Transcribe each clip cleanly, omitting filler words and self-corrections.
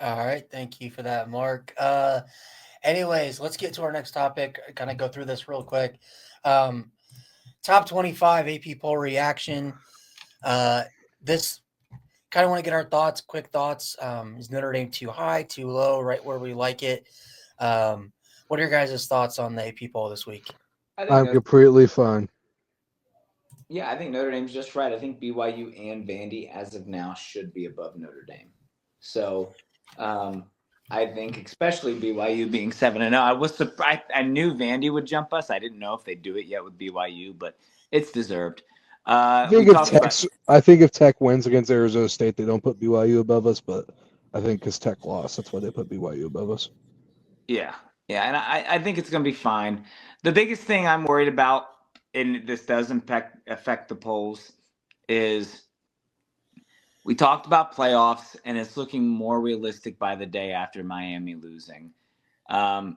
All right, thank you for that, Mark. Anyways, let's get to our next topic. Kind of go through this real quick. Um, top 25 AP poll reaction. This kind of want to get our thoughts, quick thoughts. Is Notre Dame too high, too low, right where we like it? What are your guys' thoughts on the AP poll this week? I think I'm Notre, completely fine. yeah, I think Notre Dame's just right. I think BYU and Vandy, as of now, should be above Notre Dame. So, um, I think especially BYU being 7-0. I was surprised. I knew Vandy would jump us. I didn't know if they'd do it yet with BYU, but it's deserved. We talked about I think if Tech wins against Arizona State, they don't put BYU above us. But I think because Tech lost, that's why they put BYU above us. yeah, yeah, and I think it's going to be fine. The biggest thing I'm worried about, and this does affect the polls, is we talked about playoffs, and it's looking more realistic by the day after Miami losing. Um,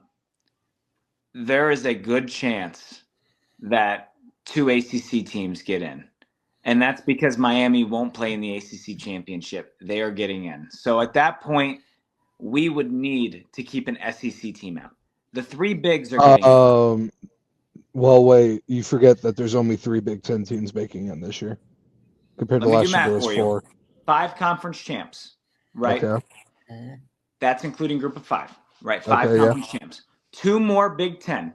there is a good chance that two ACC teams get in. And that's because Miami won't play in the ACC championship. They are getting in. So at that point, we would need to keep an SEC team out. The three bigs are getting in. Um, well, wait, you forget that there's only 3 Big 10 teams making it this year compared to Let me do last year. There math was for you. 4. 5 conference champs, right? Okay. Mhm. That's including group of 5, right? 5 Okay. Yeah. conference champs. 2 more Big 10.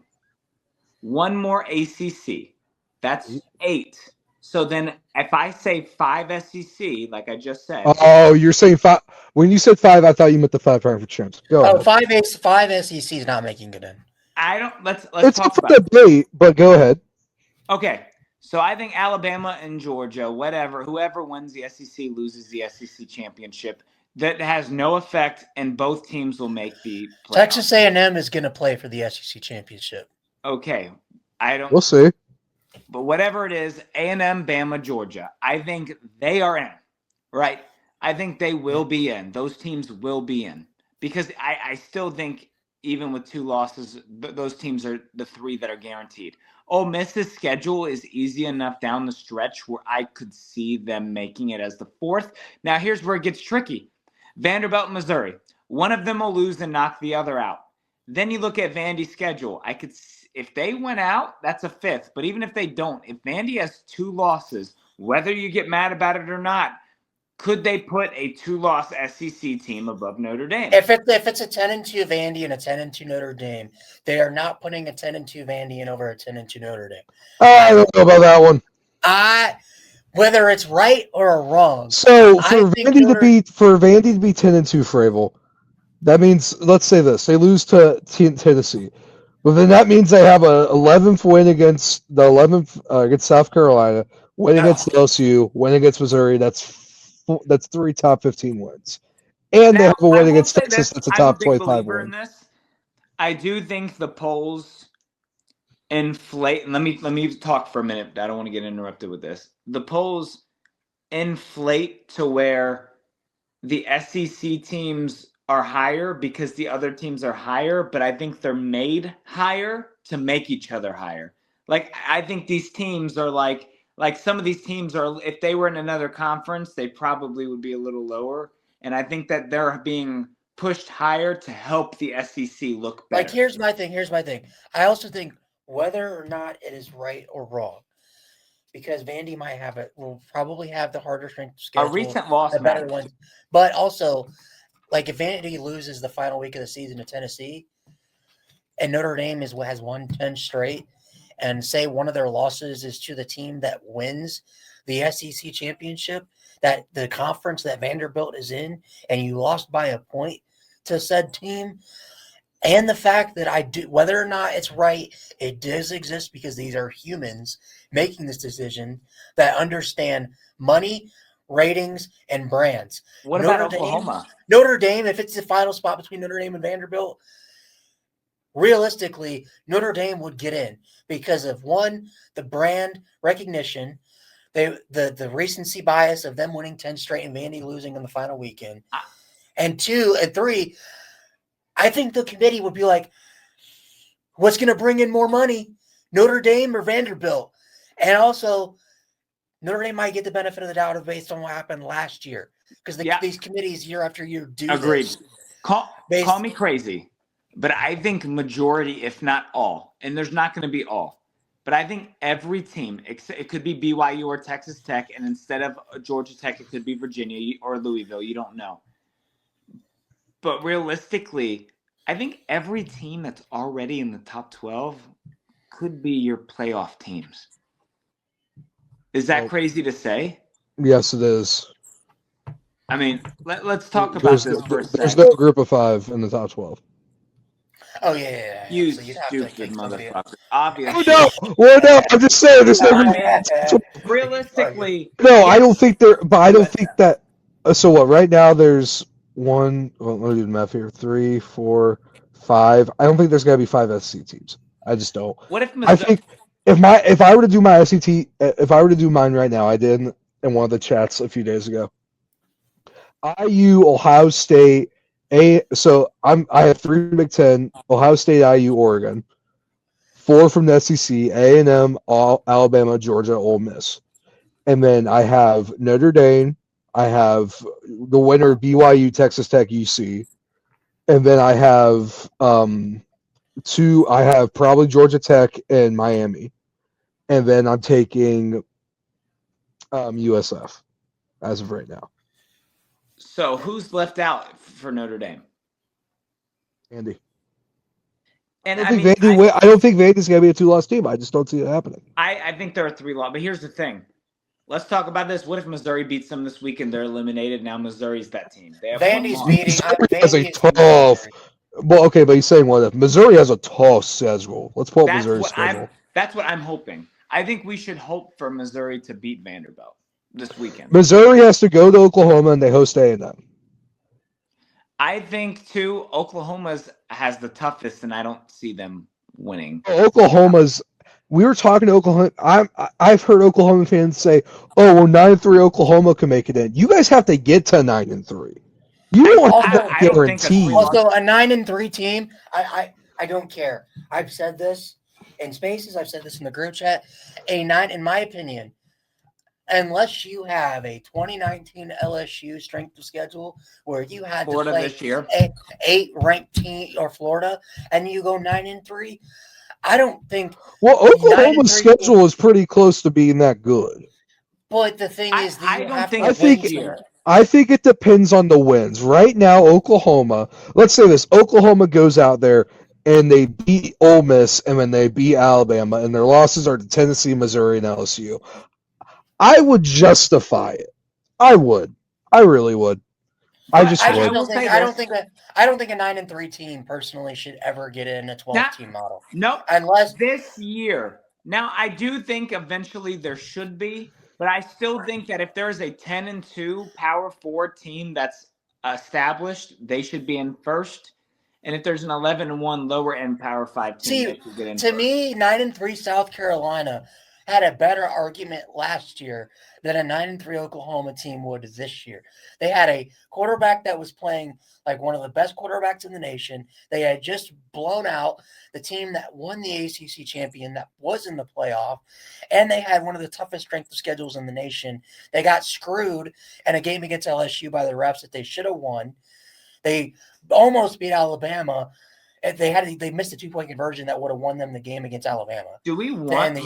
1 more ACC. That's 8. So then if I say 5 SEC, like I just said, Oh, you're saying 5. When you said 5, I thought you meant the 5 conference champs. Go Oh, ahead. five SEC is not making it in. I don't let's It's up talk for about it. debate, but go ahead. Okay. So I think Alabama and Georgia, whoever wins the SEC loses the SEC championship. That has no effect, and both teams will make the Texas playoffs. A&M is going to play for the SEC championship. Okay. I don't We'll see. but whatever it is, A&M, Bama, Georgia, I think they are in, right? I think they will be in. Those teams will be in because I still think even with 2 losses, those teams are the 3 that are guaranteed. Ole Miss's schedule is easy enough down the stretch where I could see them making it as the 4th. Now, here's where it gets tricky. Vanderbilt, Missouri. One of them will lose and knock the other out. Then you look at Vandy's schedule. If they went out, that's a 5th. But even if they don't, if Vandy has 2 losses, whether you get mad about it or not, could they put a 2-loss SEC team above Notre Dame? If it's a 10-2 Vandy and a 10-2 Notre Dame, they are not putting a 10-2 Vandy in over a 10-2 Notre Dame. I don't know about that one. Whether it's right or wrong. So I for think Vandy to be 10-2 Fravel, that means let's say this: they lose to Tennessee. Well, then that means they have a 11th win against the 11th against South Carolina, win against LSU, win against Missouri. That's 3 top 15 wins, and they Now, have a I win will against say Texas. this. That's a I'm a top big 25 believer in win. this. I do think the polls inflate. Let me talk for a minute. I don't want to get interrupted with this. The polls inflate to where the SEC teams are higher because the other teams are higher, but I think they're made higher to make each other higher. Like I think these teams are like some of these teams are if they were in another conference, they probably would be a little lower. And I think that they're being pushed higher to help the SEC look better. Like here's my thing. I also think whether or not it is right or wrong, because Vandy will probably have the harder strength schedule, A recent loss the better matters. ones. But also, like if Vandy loses the final week of the season to Tennessee, and Notre Dame has won 10 straight, and say one of their losses is to the team that wins the SEC championship, that the conference that Vanderbilt is in, and you lost by a point to said team, and the fact that whether or not it's right, it does exist because these are humans making this decision that understand money, ratings, and brands. What about Oklahoma? Notre Dame, if it's the final spot between Notre Dame and Vanderbilt, realistically, Notre Dame would get in because of one, the brand recognition, the recency bias of them winning 10 straight and Vandy losing on the final weekend, and 2 and 3. I think the committee would be like, what's going to bring in more money, Notre Dame or Vanderbilt? And also, Notre Dame might get the benefit of the doubt based on what happened last year because these committees year after year do Agreed. this. Call me crazy, but I think majority, if not all, and there's not going to be all, but I think every team, it could be BYU or Texas Tech, and instead of Georgia Tech, it could be Virginia or Louisville. You don't know. But realistically, I think every team that's already in the top 12 could be your playoff teams. Is that crazy to say? Yes, it is. I mean, let's talk about this for a second. There's no group of 5 in the top 12. Oh, yeah. You So you'd have stupid to motherfucker. Obviously. Well, no, I'm just saying there's no group. Realistically. No, yes. I don't think there, but I don't think that. So what? Right now, there's 1. Well, let me do the math here. 3, 4, 5. I don't think there's gonna be 5 SC teams. I just don't. What if I think if I were to do my SCT, if I were to do mine right now, I did in one of the chats a few days ago. IU, Ohio State, so I have 3 Big Ten: Ohio State, IU, Oregon. 4 from the SEC: A&M, Alabama, Georgia, Ole Miss. And then I have Notre Dame. I have the winner of BYU, Texas Tech, UC. And then I have 2. I have probably Georgia Tech and Miami. And then I'm taking USF as of right now. So who's left out for Notre Dame? Andy. And I don't think Vandy's going to be a 2-loss team. I just don't see it happening. I think there are 3 loss. But here's the thing. Let's talk about this. What if Missouri beats them this week and they're eliminated? Now Missouri's that team. They have Vandy's beating. Missouri has a tough. Well, okay, but he's saying what if Missouri has a tough schedule? Let's pull up Missouri's schedule. That's what I'm hoping. I think we should hope for Missouri to beat Vanderbilt this weekend. Missouri has to go to Oklahoma and they host A&M. I think too. Oklahoma has the toughest, and I don't see them winning. Oklahoma's. We were talking to Oklahoma. I've heard Oklahoma fans say, "Oh, well, 9-3 Oklahoma can make it in." You guys have to get to 9-3. You don't have that guarantee. Also, a 9-3 team. I don't care. I've said this in spaces. I've said this in the group chat. In my opinion, unless you have a 2019 LSU strength of schedule where you had Florida to play this year, 8 ranked team or Florida, and you go 9-3, I don't think. Well, Oklahoma's schedule is pretty close to being that good. But the thing is, I think it depends on the wins. Right now, Oklahoma. Let's say this: Oklahoma goes out there and they beat Ole Miss, and then they beat Alabama, and their losses are to Tennessee, Missouri, and LSU. I would justify it. I would. I really would. I don't think a 9-3 team personally should ever get in a 12-team model. No, unless this year. Now, I do think eventually there should be, but I still think that if there's a 10-2 Power 4 team that's established, they should be in first. And if there's an 11-1 lower end Power 5 team, they should get in. To me, 9-3 South Carolina had a better argument last year than a 9-3 Oklahoma team would this year. They had a quarterback that was playing like one of the best quarterbacks in the nation. They had just blown out the team that won the ACC champion that was in the playoff, and they had one of the toughest strength of schedules in the nation. They got screwed in a game against LSU by the refs that they should have won. They almost beat Alabama. They missed a 2-point conversion that would have won them the game against Alabama. Do we want?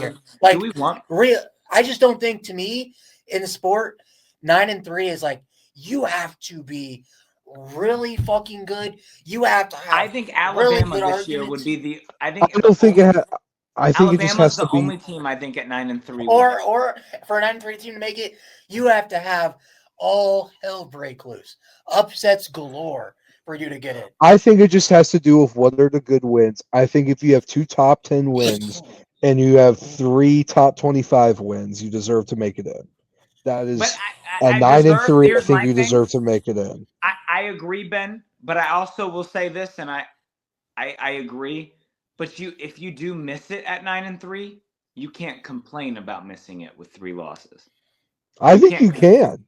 I just don't think, to me, in the sport, 9-3 is like you have to be really fucking good. You have to have. I think Alabama really this year would be the. I think it just has to be. the only team I think at 9-3. Or for a 9-3 team to make it, you have to have all hell break loose, upsets galore for you to get in. I think it just has to do with what are the good wins. I think if you have 2 top 10 wins and you have 3 top 25 wins, you deserve to make it in. That is at 9-3. I think you deserve to make it in. I agree, Ben, but I also will say this, and I agree. But if you do miss it at 9-3, you can't complain about missing it with 3 losses. I think you can.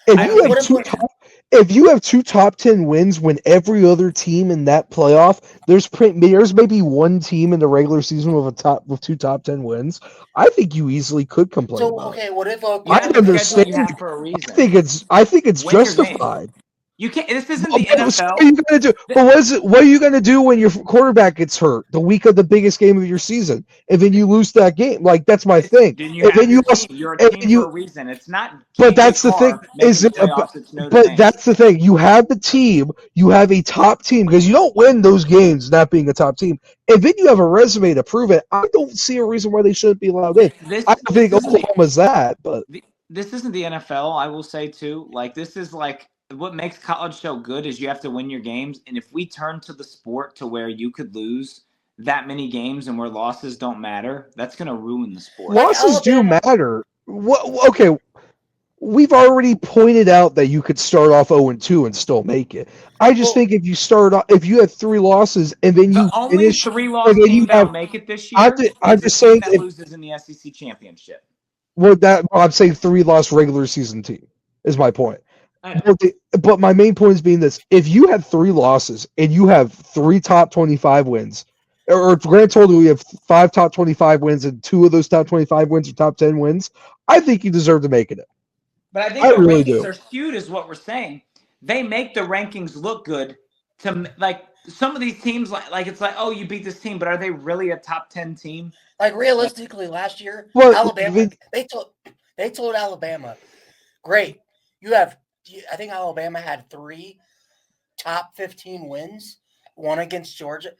If you have 2 top 10 wins when every other team in that playoff, there's maybe one team in the regular season with 2 top 10 wins, I think you easily could complain about. Okay, what if I understand for a reason. I think it's justified. You can't. This isn't the So NFL. what are you gonna do? But what are you gonna do when your quarterback gets hurt the week of the biggest game of your season, and then you lose that game? Like that's my thing. Then you have your team. You're a team for a reason. It's not. But that's the thing. Is it? Playoffs, it's Notre But Dame. that's the thing. You have the team. You have a top team because you don't win those games not being a top team, and then you have a resume to prove it. I don't see a reason why they shouldn't be allowed in. I don't think Oklahoma's that, but this isn't the NFL. I will say too. Like this is like. What makes college so good is you have to win your games. And if we turn to the sport to where you could lose that many games and where losses don't matter, that's going to ruin the sport. Losses do matter. Okay, we've already pointed out that you could start off 0-2 and still make it. I just think if you have 3 losses and then you only finish 3-loss team that'll make it this year. I'm just saying that loses in the SEC championship. I'm saying 3-loss regular season team is my point. But my main point is being this: if you have 3 losses and you have 3 top 25 wins, or grand total, we have 5 top 25 wins and 2 of those top 25 wins are top 10 wins, I think you deserve to make it. But I think the rankings are skewed, is what we're saying. They make the rankings look good to like some of these teams. Like it's like, oh, you beat this team, but are they really a top 10 team? Like realistically, last year, Alabama, they told Alabama, great, you have. I think Alabama had 3 top 15 wins, 1 against Georgia.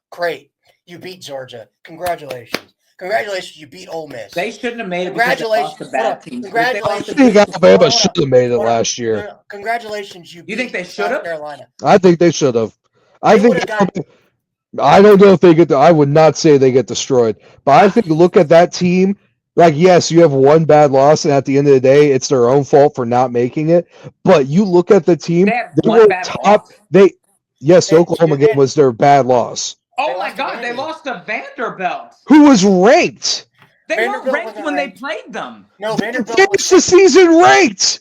Great. You beat Georgia. Congratulations. Congratulations, you beat Ole Miss. They shouldn't have made it. Congratulations. Congratulations. I think Alabama should have made it last year. Congratulations, you think they should have? Carolina. I think they should have. I don't know if they get I would not say they get destroyed, but I think look at that team. Like, yes, you have 1 bad loss, and at the end of the day, it's their own fault for not making it. But you look at the team; they were top. Oklahoma game was their bad loss. Oh my God, they lost to Vanderbilt, who was ranked. They weren't ranked when they played them. No, Vanderbilt finished the season ranked.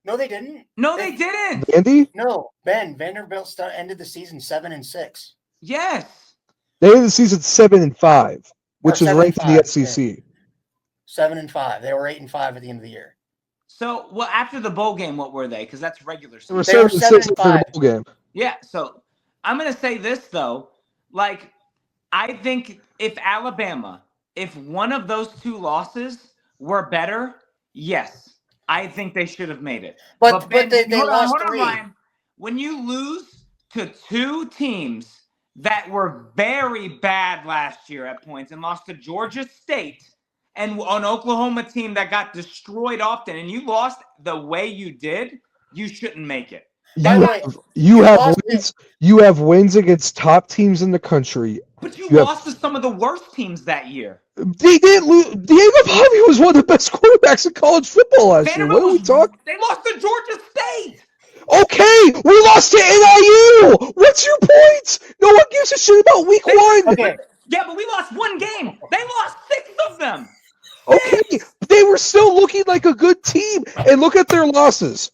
No, they didn't. No, they didn't. Andy? No, Vanderbilt ended the season 7-6. Yes, they ended the season 7-5, which is ranked in the SEC. 7-5. They were 8-5 at the end of the year. So, well, after the bowl game, what were they? Because that's regular season. They were 7-6 after the bowl game. Yeah. So I'm gonna say this though, like I think if one of those 2 losses were better, yes, I think they should have made it. But they lost 3. Ryan. When you lose to 2 teams that were very bad last year at points and lost to Georgia State and an Oklahoma team that got destroyed often, and you lost the way you did, you shidn't make it. You have wins against top teams in the country. But you lost to some of the worst teams that year. They didn't lose. Diego Bobby was one of the best quarterbacks in college football last year. What are we talking? They lost to Georgia State. Okay, we lost to NIU. What's your point? No one gives a shit about week 1. Okay. Yeah, but we lost 1 game. They lost 6 of them. Okay, they were still looking like a good team. And look at their losses.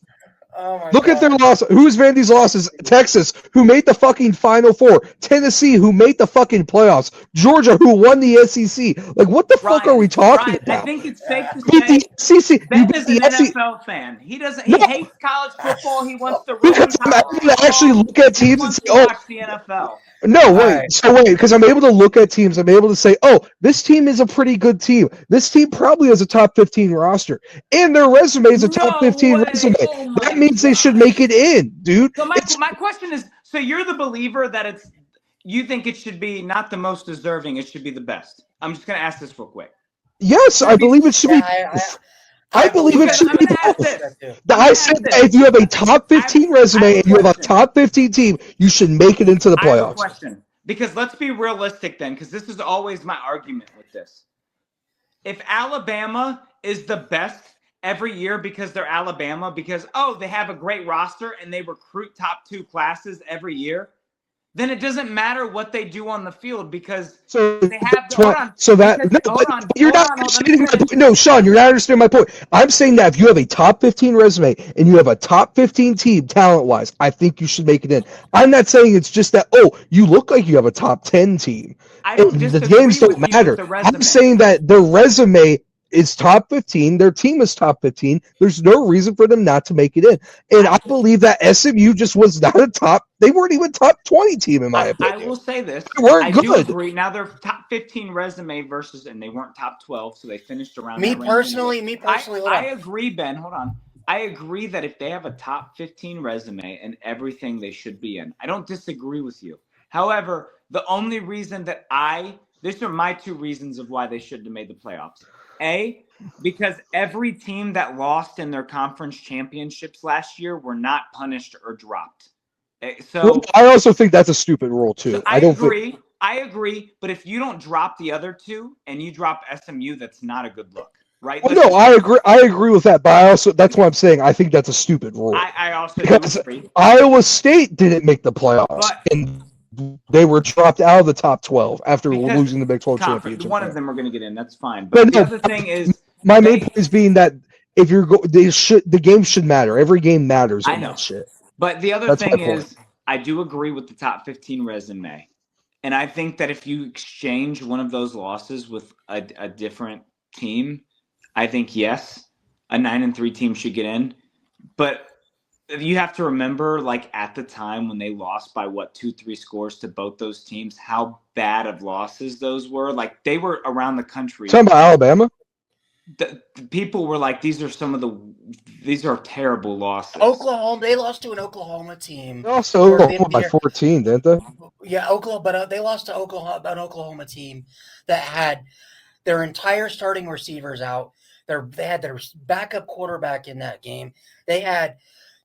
Look at their losses. Who's Vandy's losses? Texas, who made the fucking Final Four. Tennessee, who made the fucking playoffs. Georgia, who won the SEC. Like, what the fuck are we talking about? I think it's safe to say Ben is an NFL fan. He doesn't. He hates college football. He wants to ruin college football. Actually look at teams and say, watch the NFL. No, wait. Right. Because I'm able to look at teams. I'm able to say, oh, this team is a pretty good team. This team probably has a top 15 roster. And their resume is a top 15 resume. That means they should make it in, dude. So my question is, so you're the believer that you think it should be not the most deserving, it should be the best. I'm just going to ask this real quick. Yes, I believe it should be. I believe it should be both. I said that if you have a top 15 resume and you have a top 15 team, you should make it into the playoffs. I have a question. Because let's be realistic then, because this is always my argument with this. If Alabama is the best every year because they're Alabama, because, they have a great roster and they recruit top 2 classes every year, then it doesn't matter what they do on the field because they have No, Sean, you're not understanding my point. I'm saying that if you have a top 15 resume and you have a top 15 team talent-wise, I think you should make it in. I'm not saying it's just that, you look like you have a top 10 team. The games don't matter. I'm saying that the resume is top 15. Their team is top 15. There's no reason for them not to make it in. And I believe that SMU just was not a top. They weren't even top 20 team in my opinion. I will say this. They weren't I good. do agree. Now they're top 15 resume versus, and they weren't top 12, so they finished around. Me that range personally, anyway. hold I on. agree, Ben. Hold on. I agree that if they have a top 15 resume and everything, they should be in. I don't disagree with you. However, the only reason that these are my two reasons of why they shouldn't have made the playoffs. A, because every team that lost in their conference championships last year were not punished or dropped. So I also think that's a stupid rule too. So I agree. But if you don't drop the other two and you drop SMU, that's not a good look. Right? Well, no, I agree with that, but that's what I'm saying. I think that's a stupid rule. I also because agree. Iowa State didn't make the playoffs, and they were dropped out of the top 12 after losing the Big 12 championship. One of them are going to get in. That's fine. But the other thing is, my main point is being that if the game should matter. Every game matters. I know. That shit. But the other thing is, I do agree with the top 15 resume, and I think that if you exchange one of those losses with a different team, I think yes, a 9-3 team should get in. But you have to remember, like at the time when they lost by 2-3 scores to both those teams, how bad of losses those were. Like they were around the country. Talking about Alabama. The people were like, these are terrible losses. Oklahoma, they lost to an Oklahoma team. They lost to Oklahoma by 14, didn't they? Yeah, Oklahoma, but they lost to an Oklahoma team that had their entire starting receivers out. They had their backup quarterback in that game. They had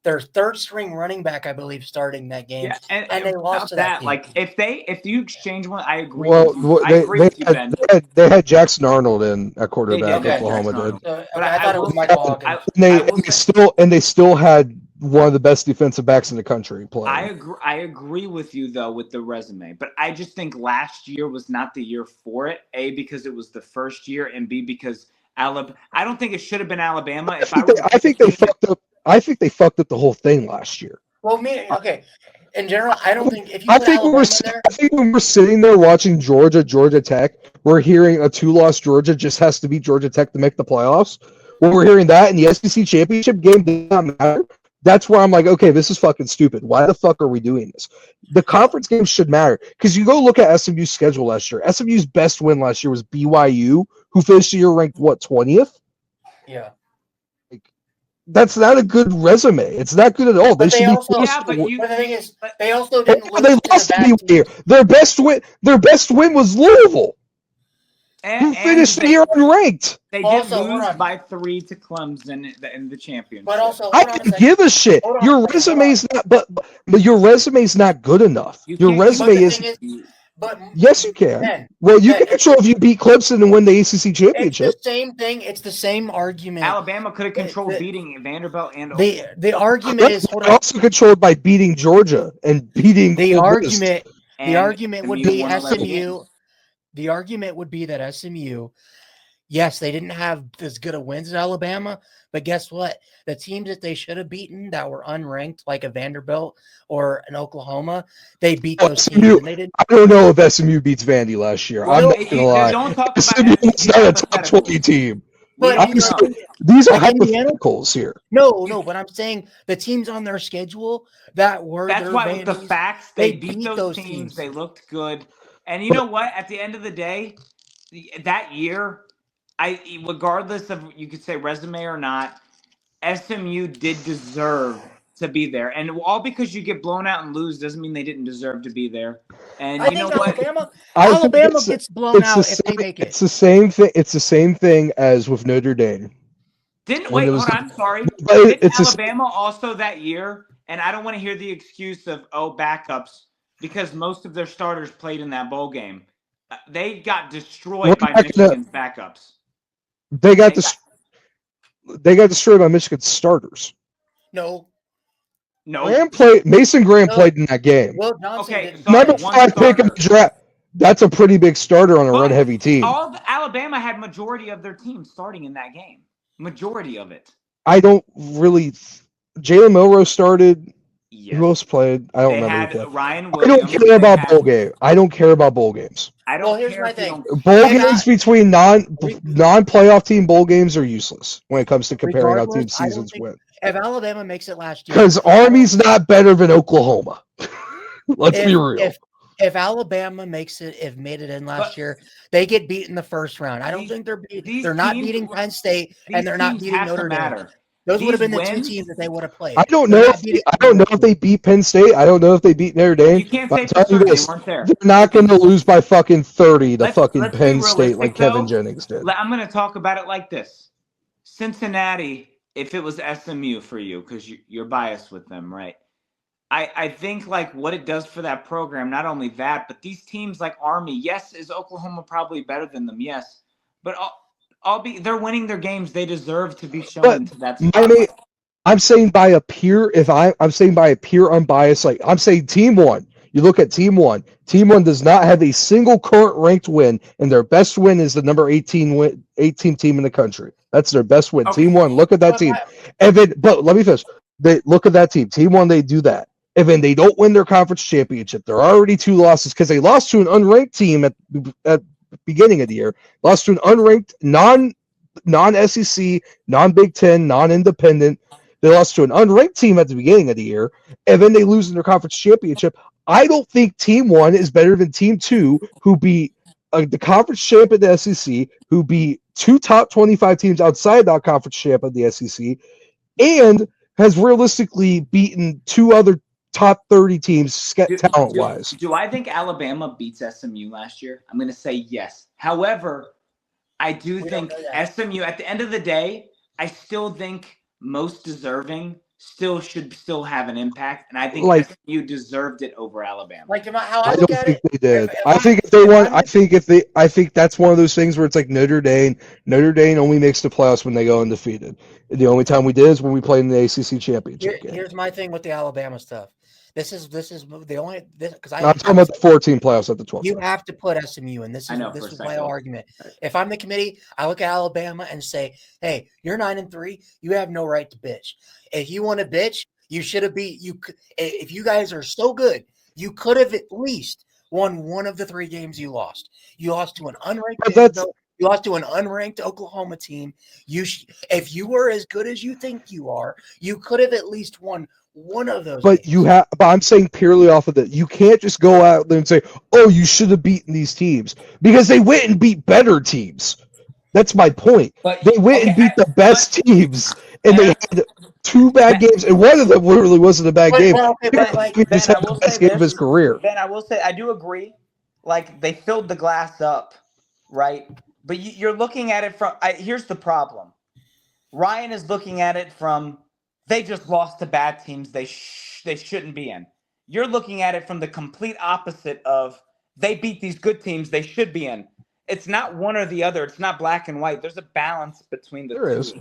their third string running back, I believe, starting that game. Yeah, and they lost to that team. Like if you exchange one, I agree. Well, I agree with you, Ben. They had Jackson Arnold in at quarterback. Oklahoma did. But I thought it was Michael Hawkins. And they still had one of the best defensive backs in the country playing. I agree with you though with the resume, but I just think last year was not the year for it. A, because it was the first year, and B, because I don't think it should have been Alabama. I think they fucked up. I think they fucked up the whole thing last year. Well, okay. In general, I don't think if you. I think when we're sitting there watching Georgia Tech, we're hearing a 2-loss Georgia just has to beat Georgia Tech to make the playoffs. When we're hearing that in the SEC championship game did not matter. That's where I'm like, okay, this is fucking stupid. Why the fuck are we doing this? The conference games should matter because you go look at SMU's schedule last year. SMU's best win last year was BYU, who finished the year ranked 20th. Yeah. That's not a good resume. It's not good at all. But they the thing is, they also didn't lose they lost to BYU. Their best win was Louisville. Who finished the year unranked? They did lose by 3 to Clemson in the championship. But also, I don't give a shit. Your resume's not, but your resume's not good enough. Your resume is. But yes, you can. Well, you can control if you beat Clemson and win the ACC championship. It's the same thing. It's the same argument. Alabama could have controlled beating Vanderbilt and the argument is also controlled by beating Georgia and beating the argument. The argument would be SMU. The argument would be that SMU, yes, they didn't have as good of wins as Alabama, but guess what? The teams that they should have beaten that were unranked, like a Vanderbilt or an Oklahoma, they beat those teams. And they didn't. I don't know if SMU beats Vandy last year. I'm not gonna lie. Don't talk about SMU is not a top 20 team. But these are hypotheticals here. No, but I'm saying the teams on their schedule that were. That's why with the facts they beat those teams. They looked good. And you know what? At the end of the day, that year, regardless of you could say resume or not, SMU did deserve to be there. And all because you get blown out and lose doesn't mean they didn't deserve to be there. And you know what? Alabama gets blown out if they make it. It's the same thing. It's the same thing as with Notre Dame. I'm sorry. Didn't Alabama also that year? And I don't want to hear the excuse of backups. Because most of their starters played in that bowl game. They got destroyed by Michigan's backups. They got destroyed by Michigan's starters. No. Mason Graham played in that game. Well, Johnson number 5 pick in the draft. That's a pretty big starter on a run-heavy team. Alabama had majority of their team starting in that game. Majority of it. I don't really. Jalen Milroe started. Yes. Who else played? I don't They remember. had Ryan I Williams. don't care about bowl game. I don't care about bowl games. I don't Well, here's care my if you thing. don't. Bowl If games I- between non-playoff team bowl games are useless when it comes to comparing how Regardless, team I don't seasons think- win. If Alabama makes it last year, Because Army's not better than Oklahoma. Let's be real. If Alabama made it in last year, they get beat in the first round. I don't think they're not beating Penn State and they're not beating Notre Dame. Those would have been the two teams that they would have played. I don't They're know. not beating I don't know if they beat Penn State. I don't know if they beat Notre Dame. You can't but say I'm for telling you certain they this, weren't there. they're not going to lose by fucking 30 to fucking Let's be Penn State realistic, like Kevin though. Jennings did. I'm going to talk about it like this. Cincinnati, if it was SMU for you, because you're biased with them, right? I think like what it does for that program, not only that, but these teams like Army, yes, is Oklahoma probably better than them? Yes. But they're winning their games. They deserve to be shown into that spotlight. I'm saying by a pure, I'm saying by a pure unbiased, like I'm saying team one. You look at team one. Team one does not have a single current ranked win, and their best win is the number 18 team in the country. That's their best win. Okay. Team one. Look at that team. But let me finish. They look at that team. Team one, they do that. And then they don't win their conference championship. They're already 2 losses because they lost to an unranked team at the beginning of the year. Lost to an unranked non-SEC, non-Big Ten, non-independent. They lost to an unranked team at the beginning of the year, and then they lose in their conference championship. I don't think Team 1 is better than Team 2, who beat the conference champ of the SEC, who beat 2 top 25 teams outside that conference champ of the SEC, and has realistically beaten 2 other top 30 teams talent-wise. Do I think Alabama beats SMU last year? I'm going to say yes. However, I do think SMU, at the end of the day, I still think most deserving should have an impact, and I think SMU deserved it over Alabama. Like how I don't look at think it, they did. I think if they won, I think that's one of those things where it's like Notre Dame. Notre Dame only makes the playoffs when they go undefeated. The only time we did is when we played in the ACC championship game. Here's my thing with the Alabama stuff. This is the only because I'm talking about the 14 playoffs at the 12. You have to put SMU in. This is my argument. If I'm the committee, I look at Alabama and say, "Hey, you're 9-3. You have no right to bitch. If you want to bitch, you should have beat you. If you guys are so good, you could have at least won one of the 3 games you lost. You lost to an unranked. You lost to an unranked Oklahoma team. If you were as good as you think you are, you could have at least won one of those. But games. but I'm saying purely off of that. You can't just go out there and say, "Oh, you should have beaten these teams," because they went and beat better teams. That's my point. They went and beat the best teams, and they had 2 bad games, and one of them literally wasn't a bad game. He just had the best game of his career. Ben, I will say I do agree. Like they filled the glass up, right? But you're looking at it from. Here's the problem. Ryan is looking at it from. They just lost to bad teams they shouldn't be in. You're looking at it from the complete opposite of they beat these good teams they should be in. It's not one or the other. It's not black and white. There's a balance between the two. There is.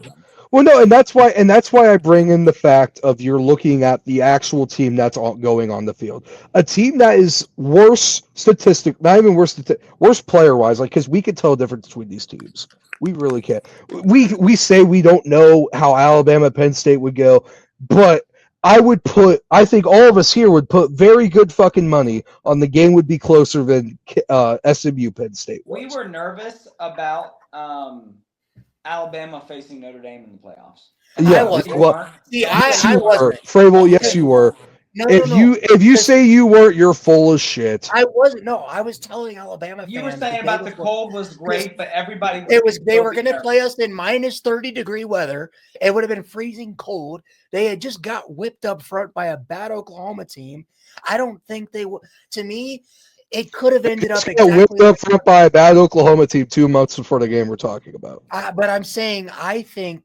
Well, no, and that's why I bring in the fact of you're looking at the actual team that's going on the field. A team that is worse worse player-wise, like because we can tell the difference between these teams. We really can't. We say we don't know how Alabama Penn State would go, but I think all of us here would put very good fucking money on the game would be closer than SMU Penn State was. We were nervous about Alabama facing Notre Dame in the playoffs. Yeah, I wasn't. well, I wasn't. Fravel, yes, you were. If you say you weren't, you're full of shit. I wasn't. No, I was telling Alabama fans. You were saying about the cold was great, but everybody. They were going to play us in minus 30-degree weather. It would have been freezing cold. They had just got whipped up front by a bad Oklahoma team. I don't think they would. To me, it could have ended up exactly whipped up front by a bad Oklahoma team 2 months before the game we're talking about. But I'm saying, I think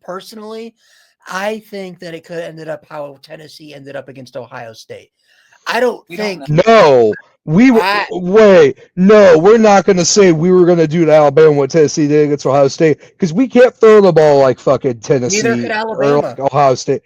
that it could have ended up how Tennessee ended up against Ohio State. I don't think. No, we're not going to say we were going to do to Alabama what Tennessee did against Ohio State because we can't throw the ball like fucking Tennessee Neither could Alabama. Or like Ohio State.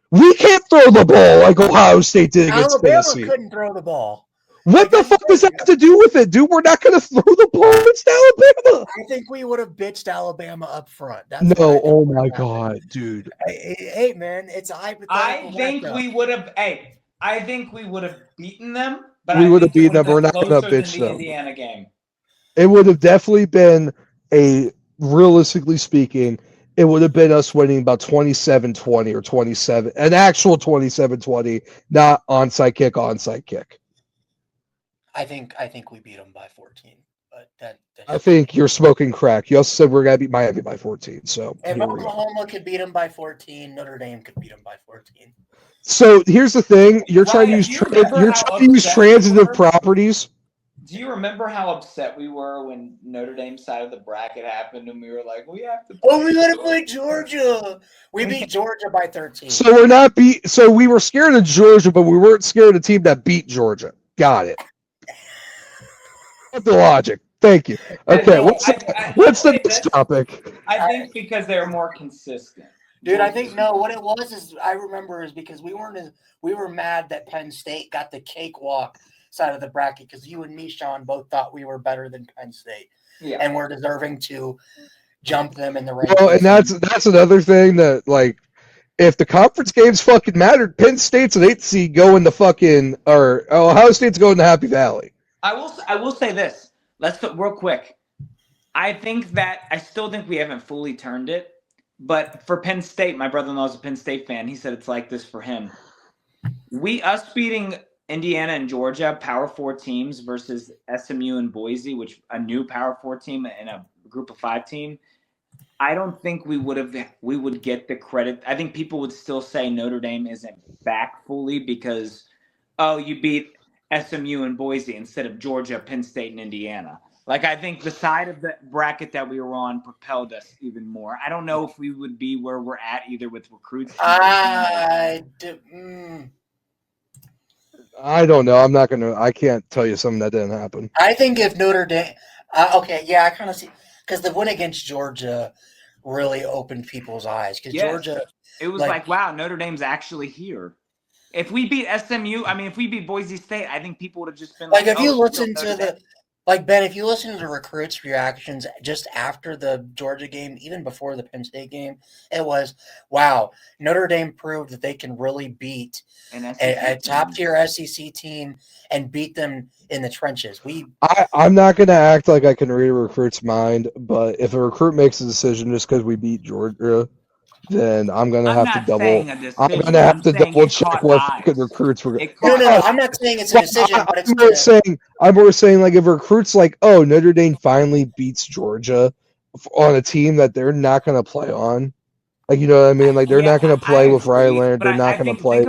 We can't throw the ball like Ohio State did against Tennessee. Alabama couldn't throw the ball. What the fuck does that have to do with it, dude? We're not going to throw the ball against Alabama. I think we would have bitched Alabama up front. Oh my God, dude. Hey, man, it's a hypothetical. I think we would have. Hey, I think we would have beaten them, but We I would have think it beaten them. would We're have not been gonna closer than bitch the them. Indiana game. It would have definitely been realistically speaking, it would have been us winning about 27-20 or 27, an actual 27-20, not onside kick. I think we beat them by 14. But that's I think you're smoking crack. You also said we're gonna beat Miami by 14. So if here we go. Oklahoma could beat them by 14, Notre Dame could beat them by 14. So here's the thing: you're trying to Ryan, use do you remember you're how trying to use upset we transitive were? properties. Do you remember how upset we were when Notre Dame side of the bracket happened and we were like, we have to Oh, we gotta play Georgia. We beat Georgia by 13. So we're not beat. So we were scared of Georgia, but we weren't scared of the team that beat Georgia. Got it. That's the logic. Thank you. Okay, No, what's I'll the say next this. topic? I think because they're more consistent. Dude, I think no. What it was is I remember is because we were mad that Penn State got the cakewalk side of the bracket because you and me, Sean, both thought we were better than Penn State, Yeah. and we're deserving to jump them in the rankings. Well, and that's another thing that like, if the conference games fucking mattered, Penn State's an 8th seed going to fucking or Ohio State's going to Happy Valley. I will say this. Let's real quick. I still think we haven't fully turned it, but for Penn State, my brother-in-law is a Penn State fan. He said it's like this for him. Us beating Indiana and Georgia, Power 4 teams versus SMU and Boise, which a new Power 4 team and a Group of 5 team. I don't think we would get the credit. I think people would still say Notre Dame isn't back fully because, you beat SMU and Boise instead of Georgia, Penn State, and Indiana. Like, I think the side of the bracket that we were on propelled us even more. I don't know if we would be where we're at either with recruits. I don't know. I can't tell you something that didn't happen. I think if Notre Dame, okay, yeah, I kind of see because the win against Georgia really opened people's eyes because Georgia. It was like, wow, Notre Dame's actually here. If we beat SMU, if we beat Boise State, I think people would have just been like, if you listen to Ben, if you listen to the recruits' reactions just after the Georgia game, even before the Penn State game, it was, wow, Notre Dame proved that they can really beat a top-tier SEC team and beat them in the trenches. I'm not going to act like I can read a recruit's mind, but if a recruit makes a decision just because we beat Georgia, then I'm going to have to double. I'm going to have to double check what fucking recruits we're going. No. I'm not saying it's a decision, but I'm more saying like if recruits like, oh, Notre Dame finally beats Georgia on a team that they're not going to play on. Like, you know what I mean? Like, they're not going to play with Ryan Leonard. They're not going to play.